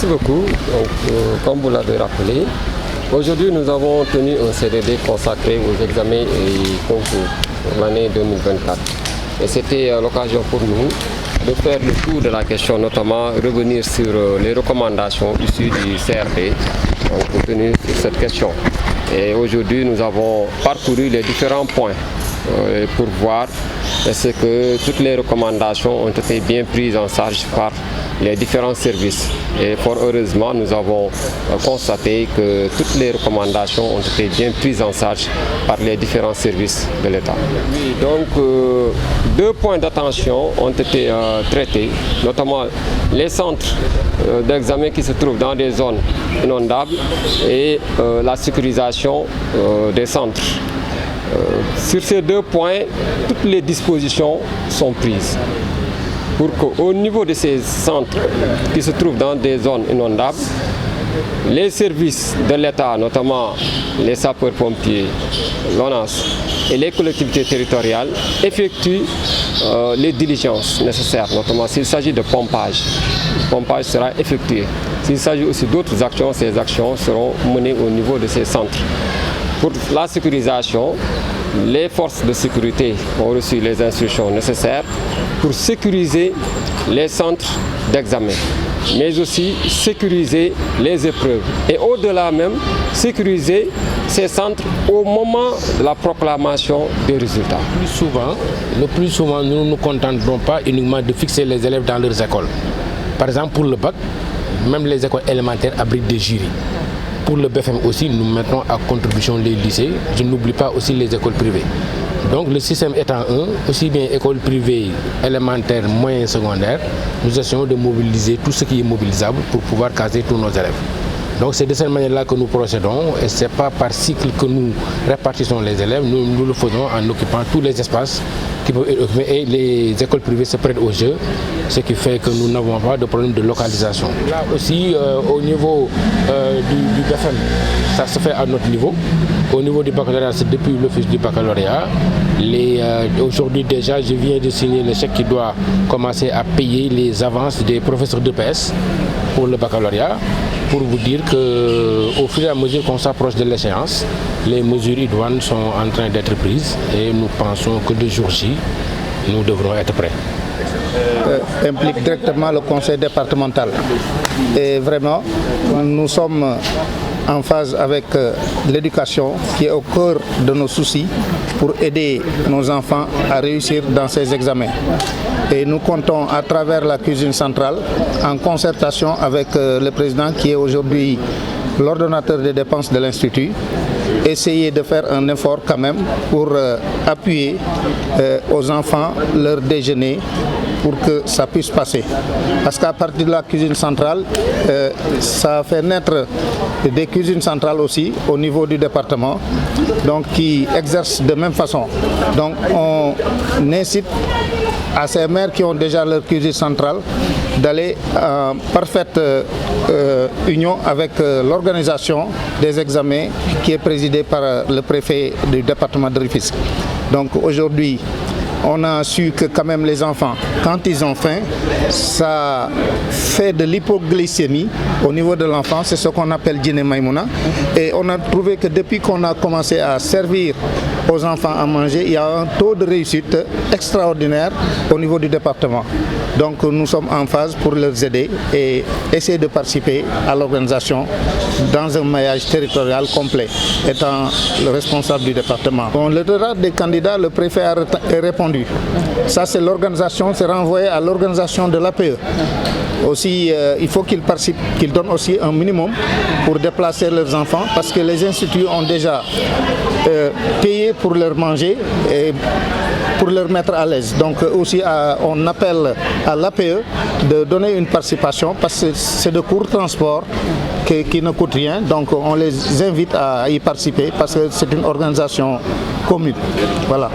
Merci beaucoup. Donc, comme vous l'avez rappelé, aujourd'hui nous avons tenu un CDD consacré aux examens et concours pour l'année 2024. Et c'était l'occasion pour nous de faire le tour de la question, notamment revenir sur les recommandations issues du CRD contenues sur cette question. Et aujourd'hui nous avons parcouru les différents points pour voir est-ce que toutes les recommandations ont été bien prises en charge par les différents services. Et fort heureusement, nous avons constaté que toutes les recommandations ont été bien prises en charge par les différents services de l'État. Oui, donc, deux points d'attention ont été traités, notamment les centres d'examen qui se trouvent dans des zones inondables et la sécurisation des centres. Sur ces deux points, toutes les dispositions sont prises pour qu'au niveau de ces centres qui se trouvent dans des zones inondables, les services de l'État, notamment les sapeurs-pompiers, l'ONAS et les collectivités territoriales, effectuent les diligences nécessaires, notamment s'il s'agit de pompage. Le pompage sera effectué. S'il s'agit aussi d'autres actions, ces actions seront menées au niveau de ces centres. Pour la sécurisation, les forces de sécurité ont reçu les instructions nécessaires pour sécuriser les centres d'examen, mais aussi sécuriser les épreuves et au-delà même sécuriser ces centres au moment de la proclamation des résultats. Le plus souvent, nous ne nous contenterons pas uniquement de fixer les élèves dans leurs écoles. Par exemple, pour le bac, même les écoles élémentaires abritent des jurys. Pour le BFM aussi, nous mettons à contribution les lycées. Je n'oublie pas aussi les écoles privées. Donc le système étant aussi bien écoles privées, élémentaires, moyennes, secondaires, nous essayons de mobiliser tout ce qui est mobilisable pour pouvoir caser tous nos élèves. Donc c'est de cette manière-là que nous procédons et ce n'est pas par cycle que nous répartissons les élèves, nous le faisons en occupant tous les espaces qui peuvent être occupés et les écoles privées se prêtent au jeu, ce qui fait que nous n'avons pas de problème de localisation. Là aussi, au niveau du BFM, ça se fait à notre niveau. Au niveau du baccalauréat, c'est depuis l'office du baccalauréat. Aujourd'hui déjà, je viens de signer le chèque qui doit commencer à payer les avances des professeurs d'EPS pour le baccalauréat, pour vous dire qu'au fur et à mesure qu'on s'approche de l'échéance, les mesures idoines sont en train d'être prises et nous pensons que de jour-ci, nous devrons être prêts. Implique directement le conseil départemental. Et vraiment, nous sommes en phase avec l'éducation qui est au cœur de nos soucis pour aider nos enfants à réussir dans ces examens. Et nous comptons à travers la cuisine centrale, en concertation avec le président qui est aujourd'hui l'ordonnateur des dépenses de l'Institut, essayer de faire un effort quand même pour appuyer aux enfants leur déjeuner pour que ça puisse passer. Parce qu'à partir de la cuisine centrale, ça fait naître des cuisines centrales aussi au niveau du département, donc qui exercent de même façon. Donc on incite à ces maires qui ont déjà leur cuisine centrale d'aller en parfaite union avec l'organisation des examens qui est présidée par le préfet du département de Rufisque. Donc aujourd'hui, on a su que quand même les enfants, quand ils ont faim, ça fait de l'hypoglycémie au niveau de l'enfant, c'est ce qu'on appelle dîner maïmouna. Et on a trouvé que depuis qu'on a commencé à servir aux enfants à manger, il y a un taux de réussite extraordinaire au niveau du département. Donc nous sommes en phase pour leur aider et essayer de participer à l'organisation dans un maillage territorial complet, étant le responsable du département. Bon, le retard des candidats, le préfet a répondu. Ça, c'est l'organisation, c'est renvoyé à l'organisation de l'APE. Aussi, il faut qu'ils participent, qu'ils donnent aussi un minimum pour déplacer leurs enfants parce que les instituts ont déjà payé pour leur manger et pour leur mettre à l'aise. Donc aussi, on appelle à l'APE de donner une participation parce que c'est de court transport qui ne coûte rien. Donc on les invite à y participer parce que c'est une organisation commune. Voilà.